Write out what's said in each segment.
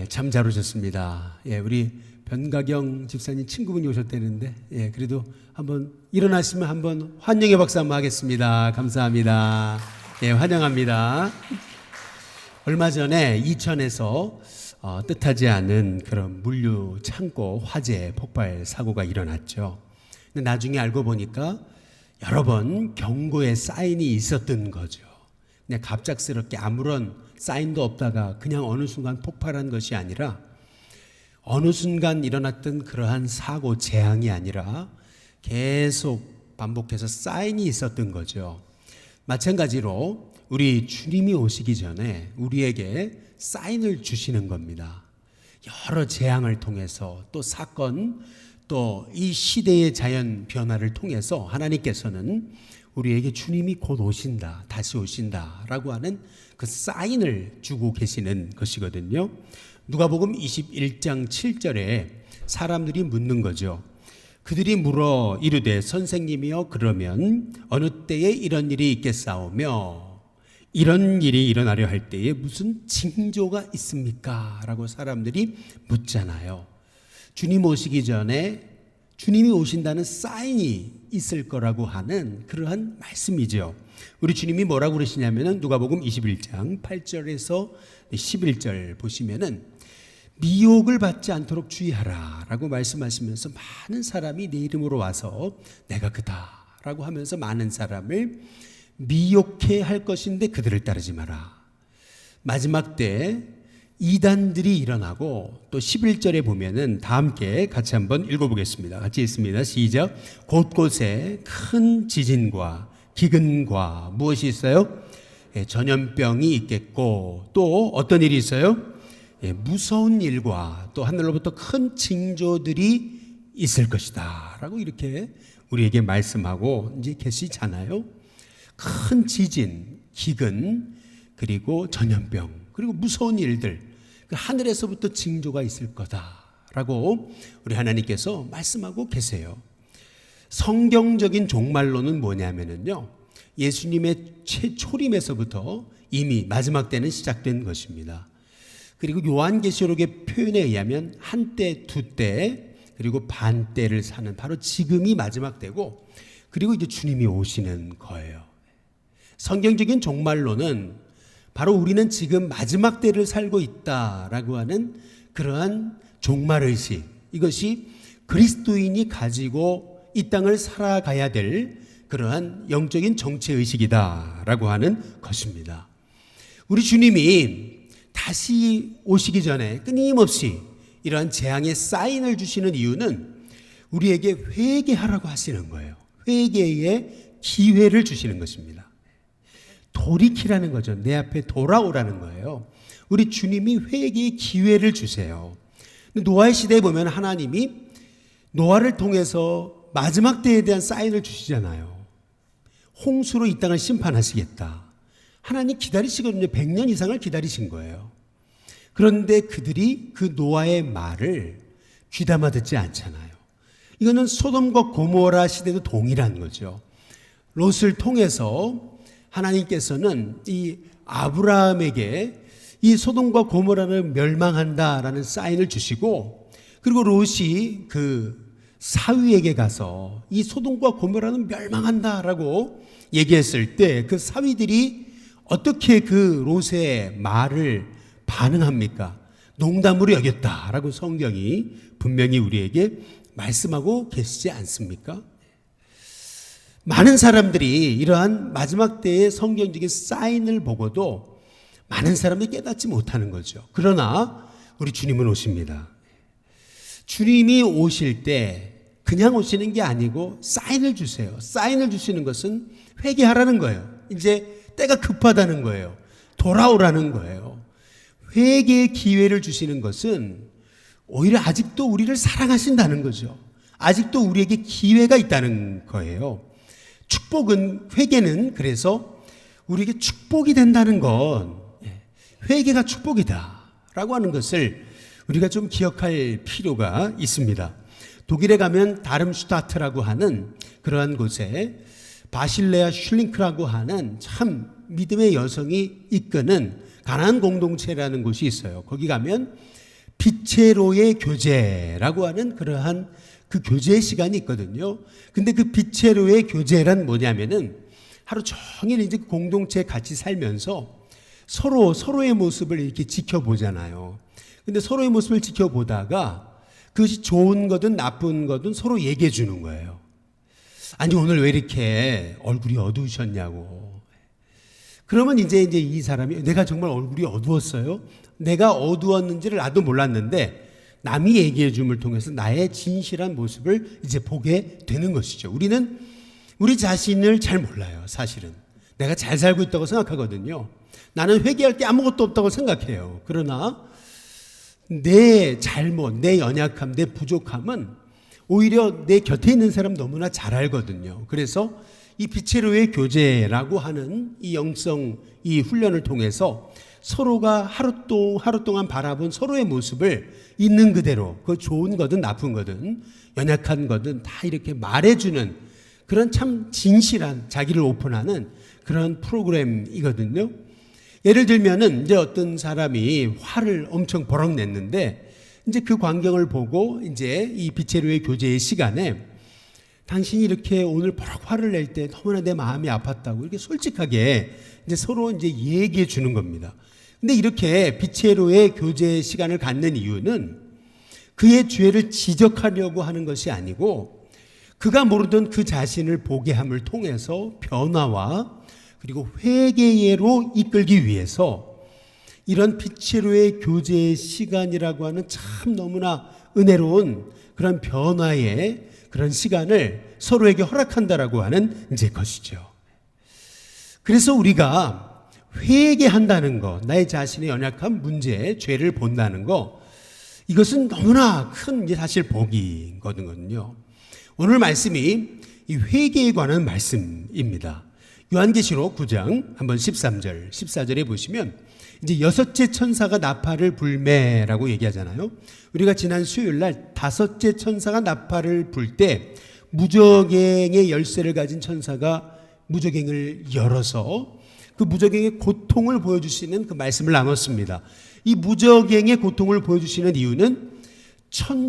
참 잘 오셨습니다. 우리 변가경 집사님 친구분이 오셨다는데, 그래도 한번 일어나시면 한번 환영의 박수 한번 하겠습니다. 감사합니다. 환영합니다. 얼마 전에 이천에서 뜻하지 않은 그런 물류 창고 화재 폭발 사고가 일어났죠. 근데 나중에 알고 보니까 여러 번 경고의 사인이 있었던 거죠. 그냥 갑작스럽게 아무런 사인도 없다가 그냥 어느 순간 폭발한 것이 아니라 어느 순간 일어났던 그러한 사고 재앙이 아니라 계속 반복해서 사인이 있었던 거죠. 마찬가지로 우리 주님이 오시기 전에 우리에게 사인을 주시는 겁니다. 여러 재앙을 통해서 또 사건 또 이 시대의 자연 변화를 통해서 하나님께서는 우리에게 주님이 곧 오신다, 다시 오신다라고 하는 그 사인을 주고 계시는 것이거든요. 누가복음 21장 7절에 사람들이 묻는 거죠. 그들이 물어 이르되 선생님이여 그러면 어느 때에 이런 일이 있겠사오며 이런 일이 일어나려 할 때에 무슨 징조가 있습니까? 라고 사람들이 묻잖아요. 주님 오시기 전에 주님이 오신다는 사인이 있을 거라고 하는 그러한 말씀이죠. 우리 주님이 뭐라고 그러시냐면은 누가복음 21장 8절에서 11절 보시면은 미혹을 받지 않도록 주의하라 라고 말씀하시면서 많은 사람이 내 이름으로 와서 내가 그다 라고 하면서 많은 사람을 미혹해 할 것인데 그들을 따르지 마라. 마지막 때 이단들이 일어나고 또 11절에 보면은 다 함께 같이 한번 읽어보겠습니다. 같이 읽습니다. 시작. 곳곳에 큰 지진과 기근과 무엇이 있어요? 전염병이 있겠고 또 어떤 일이 있어요? 무서운 일과 또 하늘로부터 큰 징조들이 있을 것이다 라고 이렇게 우리에게 말씀하고 이제 계시잖아요. 큰 지진, 기근, 그리고 전염병, 그리고 무서운 일들, 그 하늘에서부터 징조가 있을 거다라고 우리 하나님께서 말씀하고 계세요. 성경적인 종말론은 뭐냐면요, 예수님의 초림에서부터 이미 마지막 때는 시작된 것입니다. 그리고 요한계시록의 표현에 의하면 한때, 두때, 그리고 반때를 사는 바로 지금이 마지막 때고, 그리고 이제 주님이 오시는 거예요. 성경적인 종말론은 바로 우리는 지금 마지막 때를 살고 있다라고 하는 그러한 종말의식, 이것이 그리스도인이 가지고 이 땅을 살아가야 될 그러한 영적인 정체의식이다라고 하는 것입니다. 우리 주님이 다시 오시기 전에 끊임없이 이러한 재앙의 사인을 주시는 이유는 우리에게 회개하라고 하시는 거예요. 회개의 기회를 주시는 것입니다. 돌이키라는 거죠. 내 앞에 돌아오라는 거예요. 우리 주님이 회개의 기회를 주세요. 노아의 시대에 보면 하나님이 노아를 통해서 마지막 때에 대한 사인을 주시잖아요. 홍수로 이 땅을 심판하시겠다. 하나님 기다리시거든요. 100년 이상을 기다리신 거예요. 그런데 그들이 그 노아의 말을 귀담아 듣지 않잖아요. 이거는 소돔과 고모라 시대도 동일한 거죠. 롯을 통해서 하나님께서는 이 아브라함에게 이 소돔과 고모라를 멸망한다라는 사인을 주시고, 그리고 롯이 그 사위에게 가서 이 소돔과 고모라는 멸망한다라고 얘기했을 때 그 사위들이 어떻게 그 롯의 말을 반응합니까? 농담으로 여겼다라고 성경이 분명히 우리에게 말씀하고 계시지 않습니까? 많은 사람들이 이러한 마지막 때의 성경적인 사인을 보고도 많은 사람들이 깨닫지 못하는 거죠. 그러나 우리 주님은 오십니다. 주님이 오실 때 그냥 오시는 게 아니고 사인을 주세요. 사인을 주시는 것은 회개하라는 거예요. 이제 때가 급하다는 거예요. 돌아오라는 거예요. 회개의 기회를 주시는 것은 오히려 아직도 우리를 사랑하신다는 거죠. 아직도 우리에게 기회가 있다는 거예요. 축복은, 회개는 그래서 우리에게 축복이 된다는 건 회개가 축복이다 라고 하는 것을 우리가 좀 기억할 필요가 있습니다. 독일에 가면 다름슈타트라고 하는 그러한 곳에 바실레아 슐링크라고 하는 참 믿음의 여성이 이끄는 가나안 공동체라는 곳이 있어요. 거기 가면 빛으로의 교제라고 하는 그러한 그 교제 시간이 있거든요. 근데 그 빛으로의 교제란 뭐냐면은 하루 종일 이제 공동체에 같이 살면서 서로의 모습을 이렇게 지켜보잖아요. 근데 서로의 모습을 지켜보다가 그것이 좋은 거든 나쁜 거든 서로 얘기해 주는 거예요. 아니, 오늘 왜 이렇게 얼굴이 어두우셨냐고. 그러면 이제 이 사람이 내가 정말 얼굴이 어두웠어요? 내가 어두웠는지를 나도 몰랐는데 남이 얘기해 줌을 통해서 나의 진실한 모습을 이제 보게 되는 것이죠. 우리는 우리 자신을 잘 몰라요, 사실은. 내가 잘 살고 있다고 생각하거든요. 나는 회개할 게 아무것도 없다고 생각해요. 그러나 내 잘못, 내 연약함, 내 부족함은 오히려 내 곁에 있는 사람 너무나 잘 알거든요. 그래서 이 빛으로의 교제라고 하는 이 영성, 이 훈련을 통해서 서로가 하루 동안 바라본 서로의 모습을 있는 그대로, 그 좋은 거든 나쁜 거든 연약한 거든 다 이렇게 말해주는 그런 참 진실한 자기를 오픈하는 그런 프로그램이거든요. 예를 들면은 이제 어떤 사람이 화를 엄청 버럭 냈는데 이제 그 광경을 보고 이제 이 빛으로의 교제의 시간에 당신이 이렇게 오늘 버럭 화를 낼 때 너무나 내 마음이 아팠다고 이렇게 솔직하게 이제 서로 이제 얘기해 주는 겁니다. 근데 이렇게 빛으로의 교제 시간을 갖는 이유는 그의 죄를 지적하려고 하는 것이 아니고 그가 모르던 그 자신을 보게 함을 통해서 변화와 그리고 회개로 이끌기 위해서 이런 빛으로의 교제의 시간이라고 하는 참 너무나 은혜로운 그런 변화의 그런 시간을 서로에게 허락한다라고 하는 이제 것이죠. 그래서 우리가 회개한다는 것, 나의 자신의 연약한 문제, 죄를 본다는 것, 이것은 너무나 큰 이제 사실 복이거든요. 오늘 말씀이 이 회개에 관한 말씀입니다. 요한계시록 9장 한번 13절, 14절에 보시면 이제 여섯째 천사가 나팔을 불매라고 얘기하잖아요. 우리가 지난 수요일 날 다섯째 천사가 나팔을 불 때 무저갱의 열쇠를 가진 천사가 무저갱을 열어서 그 무저갱의 고통을 보여주시는 그 말씀을 나눴습니다. 이 무저갱의 고통을 보여주시는 이유는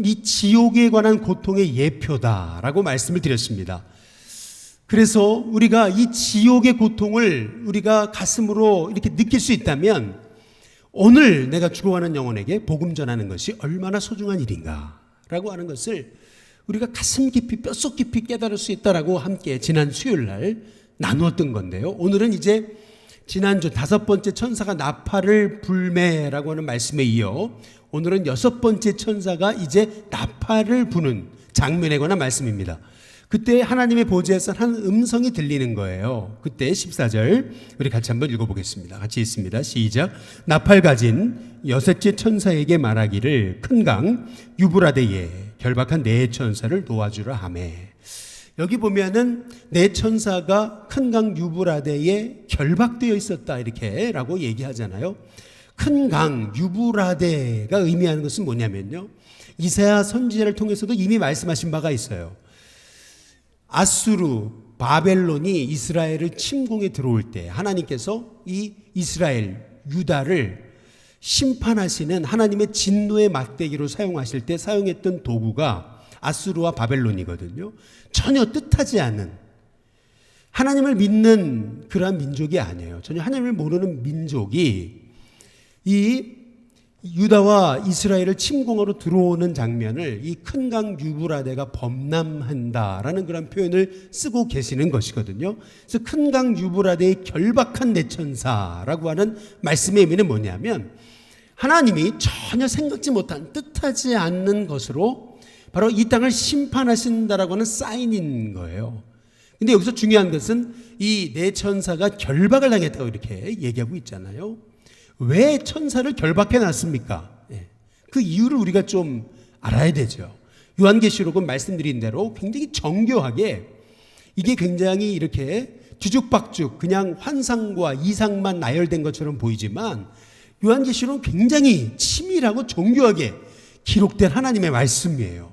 이 지옥에 관한 고통의 예표다라고 말씀을 드렸습니다. 그래서 우리가 이 지옥의 고통을 우리가 가슴으로 이렇게 느낄 수 있다면 오늘 내가 죽어가는 영혼에게 복음 전하는 것이 얼마나 소중한 일인가라고 하는 것을 우리가 가슴 깊이 뼛속 깊이 깨달을 수 있다라고 함께 지난 수요일 날 나누었던 건데요. 오늘은 이제 지난주 다섯 번째 천사가 나팔을 불매라고 하는 말씀에 이어 오늘은 여섯 번째 천사가 이제 나팔을 부는 장면에 관한 말씀입니다. 그때 하나님의 보좌에서 한 음성이 들리는 거예요. 그때 14절 우리 같이 한번 읽어보겠습니다. 같이 읽습니다. 시작. 나팔 가진 여섯째 천사에게 말하기를 큰 강 유브라데에 결박한 네 천사를 놓아주라 하매. 여기 보면은 네 천사가 큰 강 유브라데에 결박되어 있었다 이렇게 라고 얘기하잖아요. 큰 강 유브라데가 의미하는 것은 뭐냐면요, 이사야 선지자를 통해서도 이미 말씀하신 바가 있어요. 아수르 바벨론이 이스라엘을 침공에 들어올 때 하나님께서 이 이스라엘 유다를 심판하시는 하나님의 진노의 막대기로 사용하실 때 사용했던 도구가 아수르와 바벨론이거든요. 전혀 뜻하지 않은, 하나님을 믿는 그러한 민족이 아니에요. 전혀 하나님을 모르는 민족이 이 유다와 이스라엘을 침공하러 들어오는 장면을 이 큰 강 유브라데가 범람한다라는 그런 표현을 쓰고 계시는 것이거든요. 그래서 큰 강 유브라데의 결박한 네 천사라고 하는 말씀의 의미는 뭐냐면 하나님이 전혀 생각지 못한 뜻하지 않는 것으로 바로 이 땅을 심판하신다라고 하는 사인인 거예요. 근데 여기서 중요한 것은 이 네 천사가 결박을 당했다고 이렇게 얘기하고 있잖아요. 왜 천사를 결박해 놨습니까? 그 이유를 우리가 좀 알아야 되죠. 요한계시록은 말씀드린 대로 굉장히 정교하게, 이게 굉장히 이렇게 뒤죽박죽 그냥 환상과 이상만 나열된 것처럼 보이지만 요한계시록은 굉장히 치밀하고 정교하게 기록된 하나님의 말씀이에요.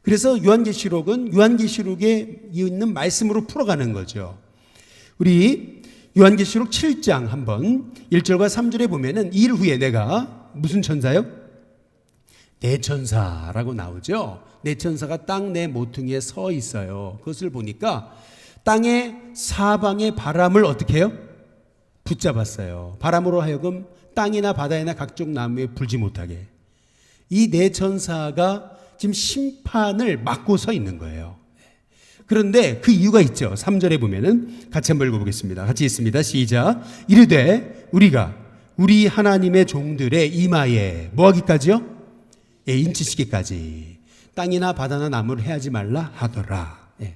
그래서 요한계시록은 요한계시록에 있는 말씀으로 풀어가는 거죠. 우리 요한계시록 7장 한번 1절과 3절에 보면은 일 후에 내가 무슨 천사요? 내 천사라고 나오죠. 내 천사가 땅 내 모퉁이에 서 있어요. 그것을 보니까 땅의 사방의 바람을 어떻게 해요? 붙잡았어요. 바람으로 하여금 땅이나 바다이나 각종 나무에 불지 못하게. 이 내 천사가 지금 심판을 막고 서 있는 거예요. 그런데 그 이유가 있죠. 3절에 보면은 같이 한번 읽어보겠습니다. 같이 있습니다. 시작. 이르되 우리가 우리 하나님의 종들의 이마에 뭐하기까지요? 예, 인치시기까지 땅이나 바다나 나무를 해하지 말라 하더라. 예.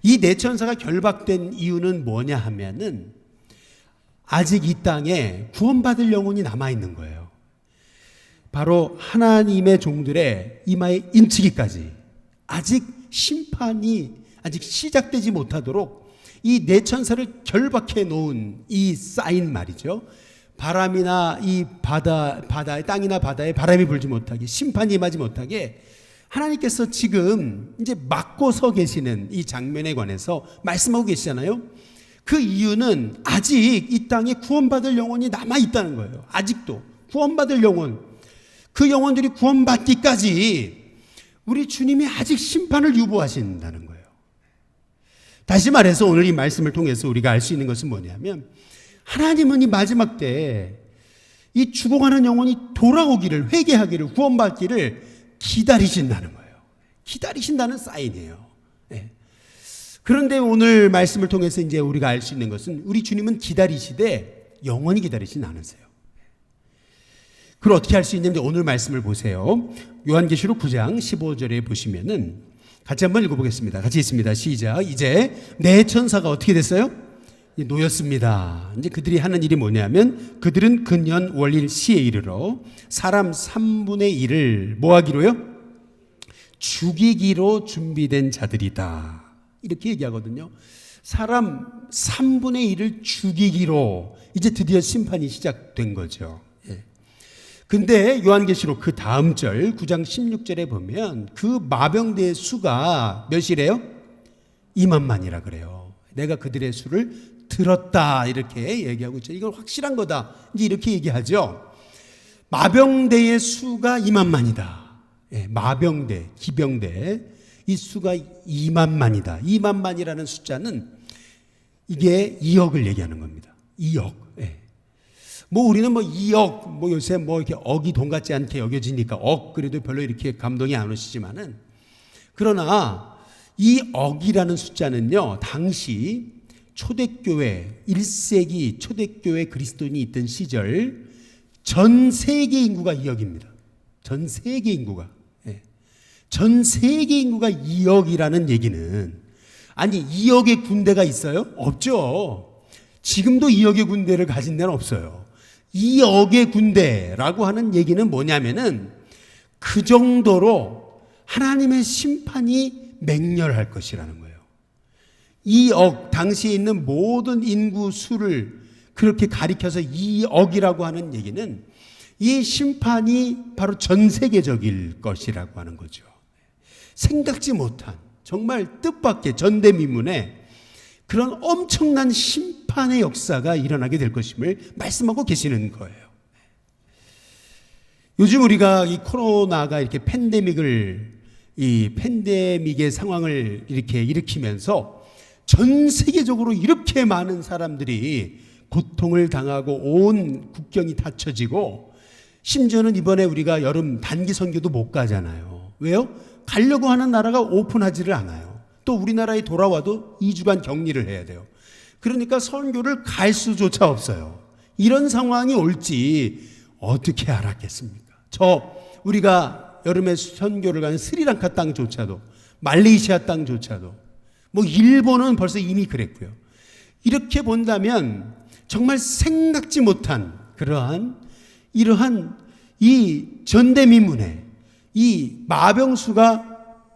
이 내 천사가 결박된 이유는 뭐냐 하면은 아직 이 땅에 구원받을 영혼이 남아있는 거예요. 바로 하나님의 종들의 이마에 인치기까지 아직 심판이 아직 시작되지 못하도록 이 내 천사를 결박해 놓은 이 사인 말이죠. 바람이나 이 바다에 땅이나 바다에 바람이 불지 못하게 심판이 임하지 못하게 하나님께서 지금 이제 막고 서 계시는 이 장면에 관해서 말씀하고 계시잖아요. 그 이유는 아직 이 땅에 구원받을 영혼이 남아 있다는 거예요. 아직도 구원받을 영혼, 그 영혼들이 구원받기까지 우리 주님이 아직 심판을 유보하신다는 거예요. 다시 말해서 오늘 이 말씀을 통해서 우리가 알 수 있는 것은 뭐냐면 하나님은 이 마지막 때 이 죽어가는 영혼이 돌아오기를, 회개하기를, 구원받기를 기다리신다는 거예요. 기다리신다는 사인이에요. 네. 그런데 오늘 말씀을 통해서 이제 우리가 알 수 있는 것은 우리 주님은 기다리시되 영원히 기다리진 않으세요. 그걸 어떻게 할 수 있는지 오늘 말씀을 보세요. 요한계시록 9장 15절에 보시면은 같이 한번 읽어보겠습니다. 같이 있습니다. 시작. 이제 내 천사가 어떻게 됐어요? 놓였습니다. 이제 그들이 하는 일이 뭐냐면 그들은 근년 월일 시에 이르러 사람 3분의 1을 뭐 하기로요? 죽이기로 준비된 자들이다. 이렇게 얘기하거든요. 사람 3분의 1을 죽이기로 이제 드디어 심판이 시작된 거죠. 근데 요한계시록 그 다음 절 9장 16절에 보면 그 마병대의 수가 몇이래요? 2만만이라 그래요. 내가 그들의 수를 들었다 이렇게 얘기하고 있죠. 이건 확실한 거다 이제 이렇게 얘기하죠. 마병대의 수가 2만만이다. 예, 마병대, 기병대 이 수가 2만만이다. 2만만이라는 숫자는 이게 2억을 얘기하는 겁니다. 2억. 예. 뭐 우리는 뭐 2억 뭐 요새 뭐 이렇게 억이 돈 같지 않게 여겨지니까 억 그래도 별로 이렇게 감동이 안 오시지만은 그러나 이 억이라는 숫자는요 당시 초대교회 1세기 초대교회 그리스도인이 있던 시절 전 세계 인구가 2억입니다. 전 세계 인구가 전 세계 인구가 2억이라는 얘기는 아니 2억의 군대가 있어요? 없죠. 지금도 2억의 군대를 가진 데는 없어요. 2억의 군대라고 하는 얘기는 뭐냐면은 그 정도로 하나님의 심판이 맹렬할 것이라는 거예요. 2억 당시에 있는 모든 인구 수를 그렇게 가리켜서 2억이라고 하는 얘기는 이 심판이 바로 전 세계적일 것이라고 하는 거죠. 생각지 못한 정말 뜻밖의 전대미문의 그런 엄청난 심판의 역사가 일어나게 될 것임을 말씀하고 계시는 거예요. 요즘 우리가 이 코로나가 이렇게 이 팬데믹의 상황을 이렇게 일으키면서 전 세계적으로 이렇게 많은 사람들이 고통을 당하고 온 국경이 닫혀지고 심지어는 이번에 우리가 여름 단기 선교도 못 가잖아요. 왜요? 가려고 하는 나라가 오픈하지를 않아요. 또 우리나라에 돌아와도 2주간 격리를 해야 돼요. 그러니까 선교를 갈 수조차 없어요. 이런 상황이 올지 어떻게 알았겠습니까? 우리가 여름에 선교를 가는 스리랑카 땅조차도 말레이시아 땅조차도 뭐 일본은 벌써 이미 그랬고요. 이렇게 본다면 정말 생각지 못한 이러한 이 전대미문의 이 마병수가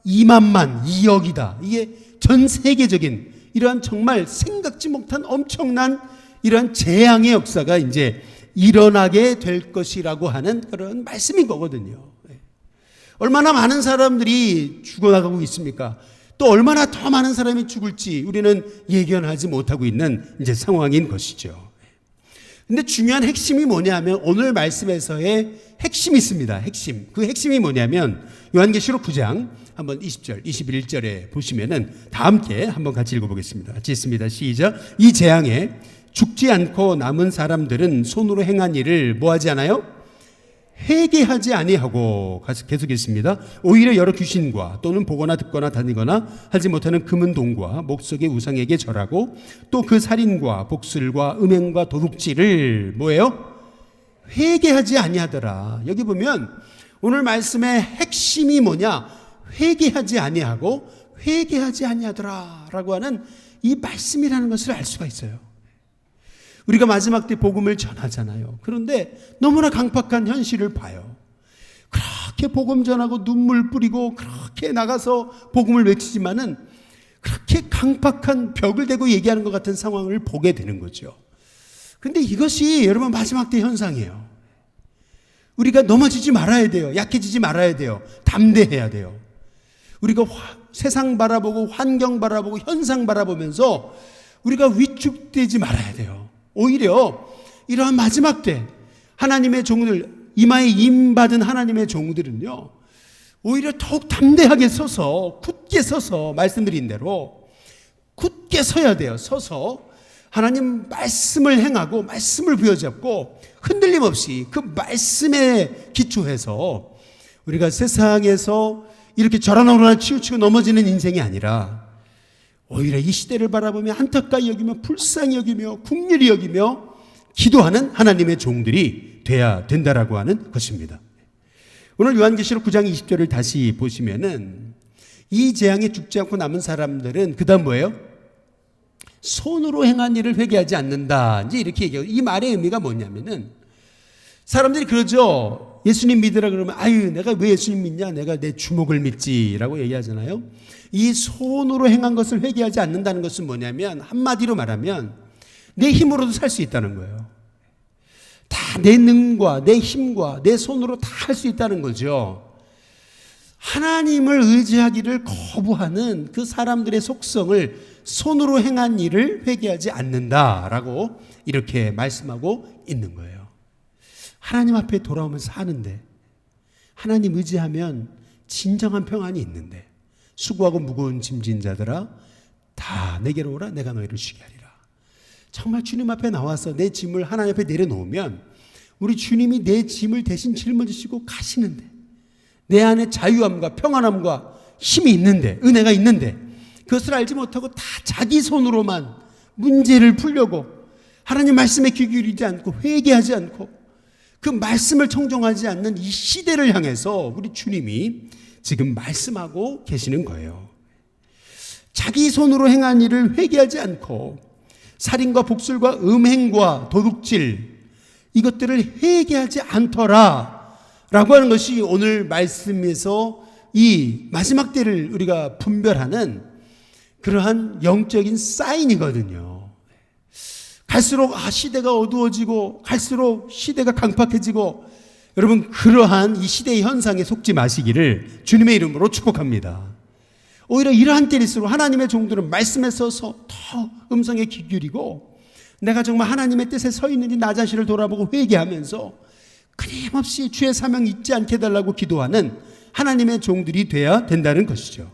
2만만 2억이다. 이게 전 세계적인 이러한 정말 생각지 못한 엄청난 이러한 재앙의 역사가 이제 일어나게 될 것이라고 하는 그런 말씀인 거거든요. 얼마나 많은 사람들이 죽어나가고 있습니까? 또 얼마나 더 많은 사람이 죽을지 우리는 예견하지 못하고 있는 이제 상황인 것이죠. 근데 중요한 핵심이 뭐냐면 오늘 말씀에서의 핵심이 있습니다. 핵심. 그 핵심이 뭐냐면 요한계시록 9장 한번 20절, 21절에 보시면은 다 함께 한번 같이 읽어보겠습니다. 같이 읽습니다. 시작. 이 재앙에 죽지 않고 남은 사람들은 손으로 행한 일을 뭐하지 않아요? 회개하지 아니하고 계속했습니다. 오히려 여러 귀신과 또는 보거나 듣거나 다니거나 하지 못하는 금은 동과 목석의 우상에게 절하고 또 그 살인과 복술과 음행과 도둑질을 뭐예요? 회개하지 아니하더라. 여기 보면 오늘 말씀의 핵심이 뭐냐? 회개하지 아니하고 회개하지 아니하더라 라고 하는 이 말씀이라는 것을 알 수가 있어요. 우리가 마지막 때 복음을 전하잖아요. 그런데 너무나 강팍한 현실을 봐요. 그렇게 복음 전하고 눈물 뿌리고 그렇게 나가서 복음을 외치지만은 그렇게 강팍한 벽을 대고 얘기하는 것 같은 상황을 보게 되는 거죠. 그런데 이것이 여러분 마지막 때 현상이에요. 우리가 넘어지지 말아야 돼요. 약해지지 말아야 돼요. 담대해야 돼요. 우리가 세상 바라보고 환경 바라보고 현상 바라보면서 우리가 위축되지 말아야 돼요. 오히려 이러한 마지막 때 하나님의 종들, 이마에 임받은 하나님의 종들은요, 오히려 더욱 담대하게 서서 굳게 서서 말씀드린 대로 굳게 서야 돼요. 서서 하나님 말씀을 행하고 말씀을 부여잡고 흔들림 없이 그 말씀에 기초해서 우리가 세상에서 이렇게 저라노라 치우치고 넘어지는 인생이 아니라 오히려 이 시대를 바라보며 안타까이 여기며 불쌍히 여기며 긍휼히 여기며 기도하는 하나님의 종들이 돼야 된다라고 하는 것입니다. 오늘 요한계시록 9장 20절을 다시 보시면은 이 재앙에 죽지 않고 남은 사람들은 그 다음 뭐예요? 손으로 행한 일을 회개하지 않는다. 이제 이렇게 얘기해요. 이 말의 의미가 뭐냐면은 사람들이 그러죠. 예수님 믿으라 그러면 아유 내가 왜 예수님 믿냐? 내가 내 주먹을 믿지라고 얘기하잖아요. 이 손으로 행한 것을 회개하지 않는다는 것은 뭐냐면 한마디로 말하면 내 힘으로도 살 수 있다는 거예요. 다 내 능과 내 힘과 내 손으로 다 할 수 있다는 거죠. 하나님을 의지하기를 거부하는 그 사람들의 속성을 손으로 행한 일을 회개하지 않는다라고 이렇게 말씀하고 있는 거예요. 하나님 앞에 돌아오면 사는데 하나님 의지하면 진정한 평안이 있는데 수고하고 무거운 짐진 자들아 다 내게로 오라 내가 너희를 쉬게 하리라. 정말 주님 앞에 나와서 내 짐을 하나님 앞에 내려놓으면 우리 주님이 내 짐을 대신 짊어지시고 가시는데 내 안에 자유함과 평안함과 힘이 있는데 은혜가 있는데 그것을 알지 못하고 다 자기 손으로만 문제를 풀려고 하나님 말씀에 귀 기울이지 않고 회개하지 않고 그 말씀을 청종하지 않는 이 시대를 향해서 우리 주님이 지금 말씀하고 계시는 거예요. 자기 손으로 행한 일을 회개하지 않고 살인과 복술과 음행과 도둑질 이것들을 회개하지 않더라 라고 하는 것이 오늘 말씀에서 이 마지막 때를 우리가 분별하는 그러한 영적인 사인이거든요. 갈수록 시대가 어두워지고 갈수록 시대가 강팍해지고 여러분 그러한 이 시대의 현상에 속지 마시기를 주님의 이름으로 축복합니다. 오히려 이러한 때일수록 하나님의 종들은 말씀에 서서 더 음성에 귀 기울이고 내가 정말 하나님의 뜻에 서 있는지 나 자신을 돌아보고 회개하면서 끊임없이 주의 사명 잊지 않게 해달라고 기도하는 하나님의 종들이 돼야 된다는 것이죠.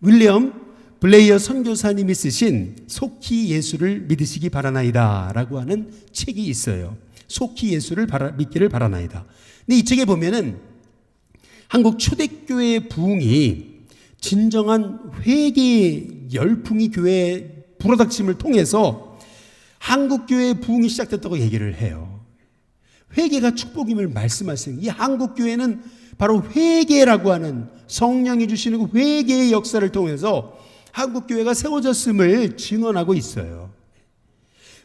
윌리엄 블레이어 선교사님이 쓰신 속히 예수를 믿으시기 바라나이다 라고 하는 책이 있어요. 속히 예수를 믿기를 바라나이다. 근데 이 책에 보면은 한국 초대교회의 부흥이 진정한 회개의 열풍이 교회에 불어닥침을 통해서 한국교회의 부흥이 시작됐다고 얘기를 해요. 회개가 축복임을 말씀하시는 이 한국교회는 바로 회개라고 하는 성령이 주시는 그 회개의 역사를 통해서 한국교회가 세워졌음을 증언하고 있어요.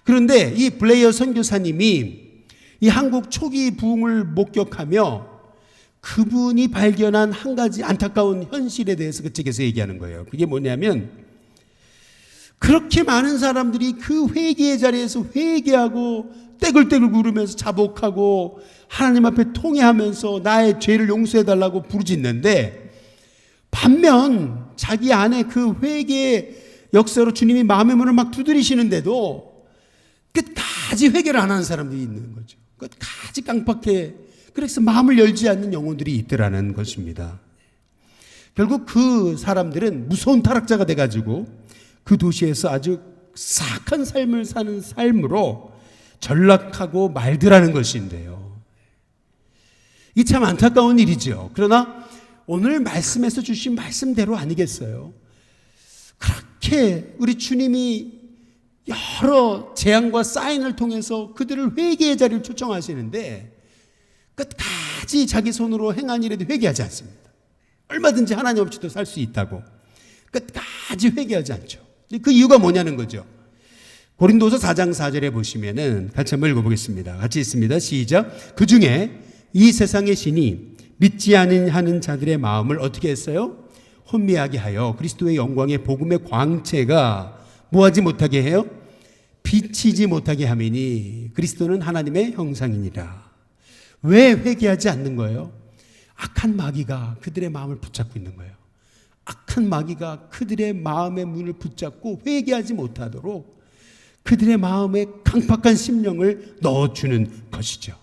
그런데 이 블레이어 선교사님이 이 한국 초기 부흥을 목격하며 그분이 발견한 한 가지 안타까운 현실에 대해서 그 책에서 얘기하는 거예요. 그게 뭐냐면 그렇게 많은 사람들이 그 회개의 자리에서 회개하고 떼굴떼굴 구르면서 자복하고 하나님 앞에 통회하면서 나의 죄를 용서해달라고 부르짖는데 반면 자기 안에 그 회개의 역사로 주님이 마음의 문을 막 두드리시는데도 끝까지 회개를 안 하는 사람들이 있는 거죠. 끝까지 깡박해. 그래서 마음을 열지 않는 영혼들이 있더라는 것입니다. 결국 그 사람들은 무서운 타락자가 돼가지고 그 도시에서 아주 사악한 삶을 사는 삶으로 전락하고 말더라는 것인데요. 이게 참 안타까운 일이죠. 그러나 오늘 말씀에서 주신 말씀대로 아니겠어요? 그렇게 우리 주님이 여러 재앙과 사인을 통해서 그들을 회개의 자리를 초청하시는데 끝까지 자기 손으로 행한 일에도 회개하지 않습니다. 얼마든지 하나님 없이도 살 수 있다고 끝까지 회개하지 않죠. 그 이유가 뭐냐는 거죠. 고린도서 4장 4절에 보시면은 같이 한번 읽어보겠습니다. 같이 있습니다. 시작. 그 중에 이 세상의 신이 믿지 않는 자들의 마음을 어떻게 했어요? 혼미하게 하여 그리스도의 영광의 복음의 광채가 뭐하지 못하게 해요? 비치지 못하게 함이니 그리스도는 하나님의 형상이니라. 왜 회개하지 않는 거예요? 악한 마귀가 그들의 마음을 붙잡고 있는 거예요. 악한 마귀가 그들의 마음의 문을 붙잡고 회개하지 못하도록 그들의 마음에 강팍한 심령을 넣어주는 것이죠.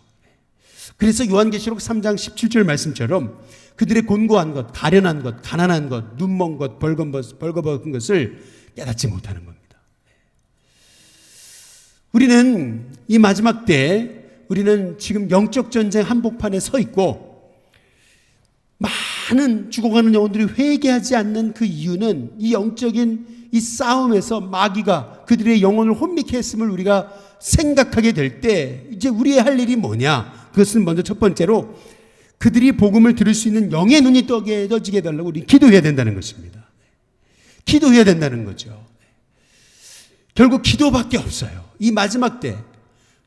그래서 요한계시록 3장 17절 말씀처럼 그들의 곤고한 것, 가련한 것, 가난한 것, 눈먼 것, 벌거벗은 것을 깨닫지 못하는 겁니다. 우리는 이 마지막 때 우리는 지금 영적 전쟁 한복판에 서 있고 많은 죽어가는 영혼들이 회개하지 않는 그 이유는 이 영적인 이 싸움에서 마귀가 그들의 영혼을 혼미케 했음을 우리가 생각하게 될 때 이제 우리의 할 일이 뭐냐? 그것은 먼저 첫 번째로 그들이 복음을 들을 수 있는 영의 눈이 떠지게 해달라고 우리 기도해야 된다는 것입니다. 기도해야 된다는 거죠. 결국 기도밖에 없어요. 이 마지막 때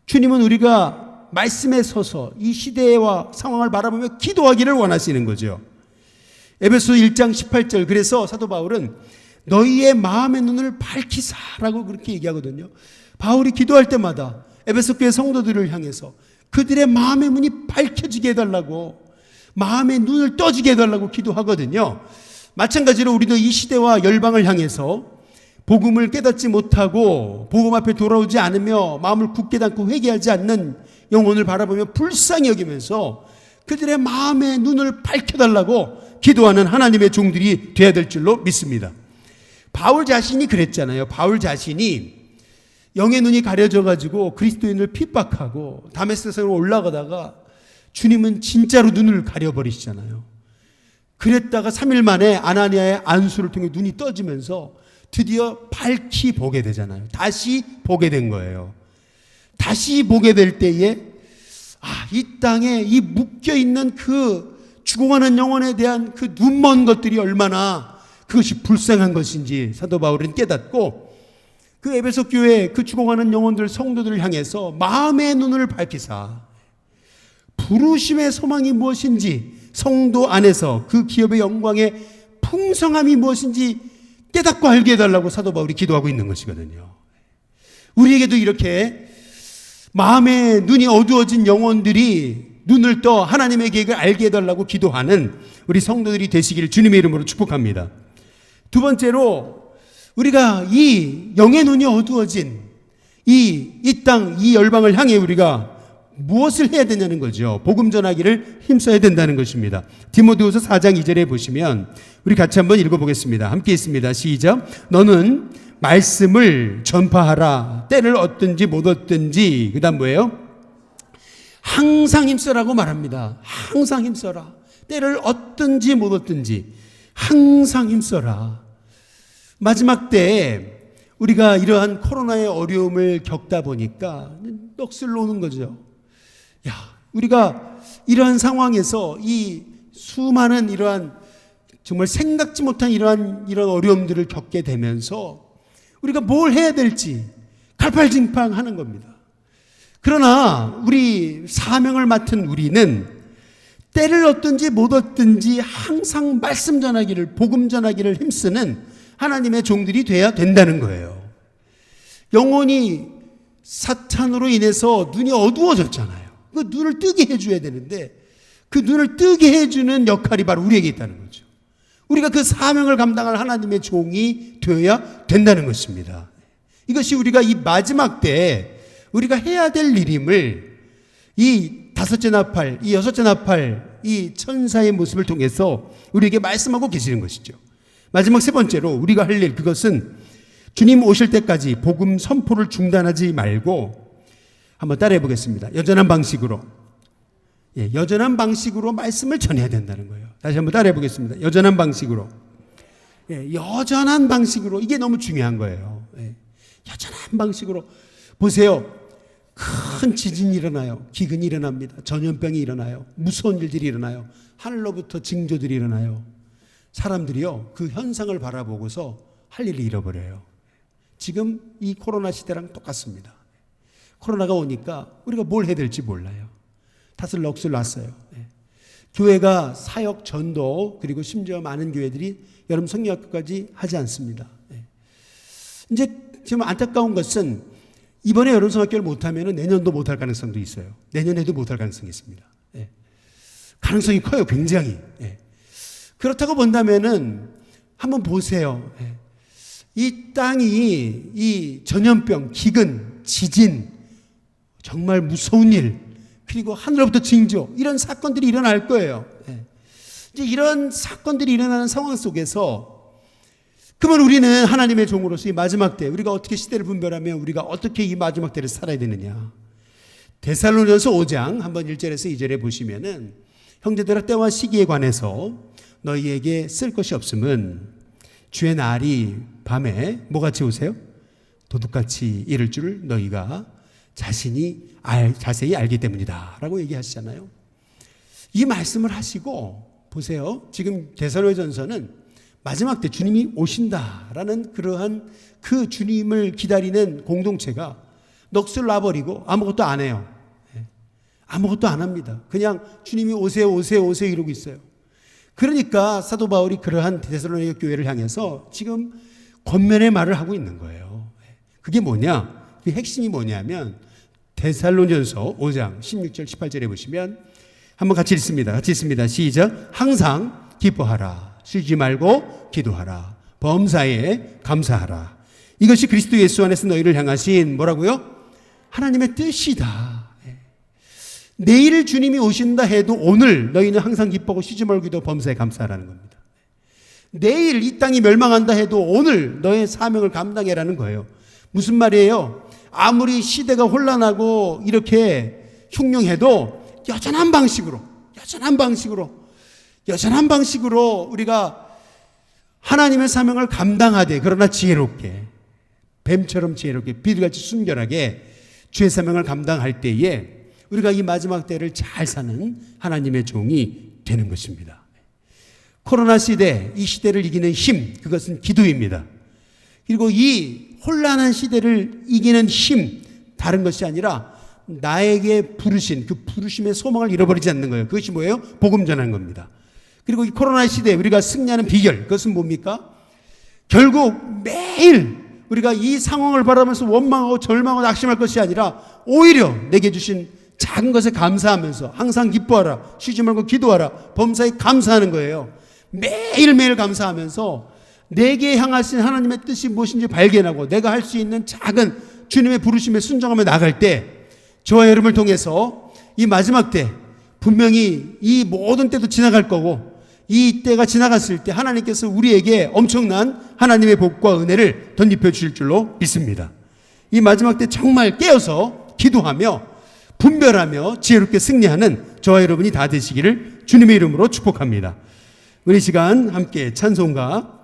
주님은 우리가 말씀에 서서 이 시대와 상황을 바라보며 기도하기를 원하시는 거죠. 에베소 1장 18절 그래서 사도 바울은 너희의 마음의 눈을 밝히사라고 그렇게 얘기하거든요. 바울이 기도할 때마다 에베소 교회 성도들을 향해서 그들의 마음의 문이 밝혀지게 해달라고 마음의 눈을 떠지게 해달라고 기도하거든요. 마찬가지로 우리도 이 시대와 열방을 향해서 복음을 깨닫지 못하고 복음 앞에 돌아오지 않으며 마음을 굳게 닫고 회개하지 않는 영혼을 바라보며 불쌍히 여기면서 그들의 마음의 눈을 밝혀달라고 기도하는 하나님의 종들이 되어야 될 줄로 믿습니다. 바울 자신이 그랬잖아요. 바울 자신이 영의 눈이 가려져가지고 그리스도인을 핍박하고 다메섹으로 올라가다가 주님은 진짜로 눈을 가려버리시잖아요. 그랬다가 3일 만에 아나니아의 안수를 통해 눈이 떠지면서 드디어 밝히 보게 되잖아요. 다시 보게 된 거예요. 다시 보게 될 때에 이 땅에 이 묶여있는 그 죽어가는 영혼에 대한 그 눈먼 것들이 얼마나 그것이 불쌍한 것인지 사도 바울은 깨닫고 그 에베소 교회 그 죽어가는 영혼들 성도들을 향해서 마음의 눈을 밝히사 부르심의 소망이 무엇인지 성도 안에서 그 기업의 영광의 풍성함이 무엇인지 깨닫고 알게 해달라고 사도 바울이 기도하고 있는 것이거든요. 우리에게도 이렇게 마음의 눈이 어두워진 영혼들이 눈을 떠 하나님의 계획을 알게 해달라고 기도하는 우리 성도들이 되시기를 주님의 이름으로 축복합니다. 두 번째로 우리가 이 영의 눈이 어두워진 이 땅, 이 열방을 향해 우리가 무엇을 해야 되냐는 거죠. 복음 전하기를 힘써야 된다는 것입니다. 디모데후서 4장 2절에 보시면 우리 같이 한번 읽어보겠습니다. 함께 있습니다. 시작. 너는 말씀을 전파하라. 때를 얻든지 못 얻든지. 그 다음 뭐예요? 항상 힘써라고 말합니다. 항상 힘써라. 때를 얻든지 못 얻든지 항상 힘써라. 마지막 때에 우리가 이러한 코로나의 어려움을 겪다 보니까 넋을 놓는 거죠. 우리가 이러한 상황에서 이 수많은 이러한 정말 생각지 못한 이런 어려움들을 겪게 되면서 우리가 뭘 해야 될지 갈팔징팡하는 겁니다. 그러나 우리 사명을 맡은 우리는 때를 얻든지 못 얻든지 항상 말씀 전하기를 복음 전하기를 힘쓰는 하나님의 종들이 돼야 된다는 거예요. 영혼이 사탄으로 인해서 눈이 어두워졌잖아요. 그 눈을 뜨게 해줘야 되는데 그 눈을 뜨게 해주는 역할이 바로 우리에게 있다는 거죠. 우리가 그 사명을 감당할 하나님의 종이 되어야 된다는 것입니다. 이것이 우리가 이 마지막 때 우리가 해야 될 일임을 이 다섯째 나팔, 이 여섯째 나팔, 이 천사의 모습을 통해서 우리에게 말씀하고 계시는 것이죠. 마지막 세 번째로 우리가 할 일, 그것은 주님 오실 때까지 복음 선포를 중단하지 말고 한번 따라해 보겠습니다. 여전한 방식으로. 여전한 방식으로 말씀을 전해야 된다는 거예요. 다시 한번 따라해 보겠습니다. 여전한 방식으로. 여전한 방식으로. 이게 너무 중요한 거예요. 여전한 방식으로. 보세요. 큰 지진이 일어나요. 기근이 일어납니다. 전염병이 일어나요. 무서운 일들이 일어나요. 하늘로부터 징조들이 일어나요. 사람들이요, 그 현상을 바라보고서 할 일을 잃어버려요. 지금 이 코로나 시대랑 똑같습니다. 코로나가 오니까 우리가 뭘 해야 될지 몰라요. 다들 넋을 놨어요. 교회가 사역, 전도, 그리고 심지어 많은 교회들이 여름 성령학교까지 하지 않습니다. 이제 지금 안타까운 것은 이번에 여름 성령학교를 못하면 내년도 못할 가능성도 있어요. 내년에도 못할 가능성이 있습니다. 가능성이 커요, 굉장히. 그렇다고 본다면은 한번 보세요. 이 땅이 이 전염병, 기근, 지진, 정말 무서운 일, 그리고 하늘로부터 징조, 이런 사건들이 일어날 거예요. 이제 이런 사건들이 일어나는 상황 속에서 그러면 우리는 하나님의 종으로서 이 마지막 때 우리가 어떻게 시대를 분별하며 우리가 어떻게 이 마지막 때를 살아야 되느냐. 데살로니가서 5장 한번 1절에서 2절에 보시면은 형제들아 때와 시기에 관해서 너희에게 쓸 것이 없음은 주의 날이 밤에 뭐같이 오세요? 도둑같이 이를 줄을 너희가 자세히 알기 때문이다 라고 얘기하시잖아요. 이 말씀을 하시고 보세요. 지금 데살로니가전서는 마지막 때 주님이 오신다라는 그러한 그 주님을 기다리는 공동체가 넋을 놔버리고 아무것도 안 해요. 아무것도 안 합니다. 그냥 주님이 오세요 오세요 오세요 이러고 있어요. 그러니까 사도 바울이 그러한 데살로니가 교회를 향해서 지금 권면의 말을 하고 있는 거예요. 그게 뭐냐? 그 핵심이 뭐냐면 데살로니가전서 5장 16절 18절에 보시면 한번 같이 읽습니다. 같이 읽습니다. 시작. 항상 기뻐하라. 쉬지 말고 기도하라. 범사에 감사하라. 이것이 그리스도 예수 안에서 너희를 향하신 뭐라고요? 하나님의 뜻이다. 내일 주님이 오신다 해도 오늘 너희는 항상 기뻐하고 쉬지 말고 기도 범사에 감사하라는 겁니다. 내일 이 땅이 멸망한다 해도 오늘 너의 사명을 감당해라는 거예요. 무슨 말이에요? 아무리 시대가 혼란하고 이렇게 흉흉해도 여전한 방식으로 우리가 하나님의 사명을 감당하되 그러나 지혜롭게, 뱀처럼 지혜롭게, 비둘기같이 순결하게 주의 사명을 감당할 때에 우리가 이 마지막 때를 잘 사는 하나님의 종이 되는 것입니다. 코로나 시대, 이 시대를 이기는 힘, 그것은 기도입니다. 그리고 이 혼란한 시대를 이기는 힘, 다른 것이 아니라 나에게 부르신 그 부르심의 소망을 잃어버리지 않는 거예요. 그것이 뭐예요? 복음 전하는 겁니다. 그리고 이 코로나 시대에 우리가 승리하는 비결, 그것은 뭡니까? 결국 매일 우리가 이 상황을 바라보면서 원망하고 절망하고 낙심할 것이 아니라 오히려 내게 주신 작은 것에 감사하면서 항상 기뻐하라, 쉬지 말고 기도하라, 범사에 감사하는 거예요. 매일매일 감사하면서 내게 향하신 하나님의 뜻이 무엇인지 발견하고 내가 할 수 있는 작은 주님의 부르심에 순종하며 나갈 때 저와 여러분을 통해서 이 마지막 때 분명히 이 모든 때도 지나갈 거고 이 때가 지나갔을 때 하나님께서 우리에게 엄청난 하나님의 복과 은혜를 덧입혀 주실 줄로 믿습니다. 이 마지막 때 정말 깨어서 기도하며 분별하며 지혜롭게 승리하는 저와 여러분이 다 되시기를 주님의 이름으로 축복합니다. 우리 시간 함께 찬송가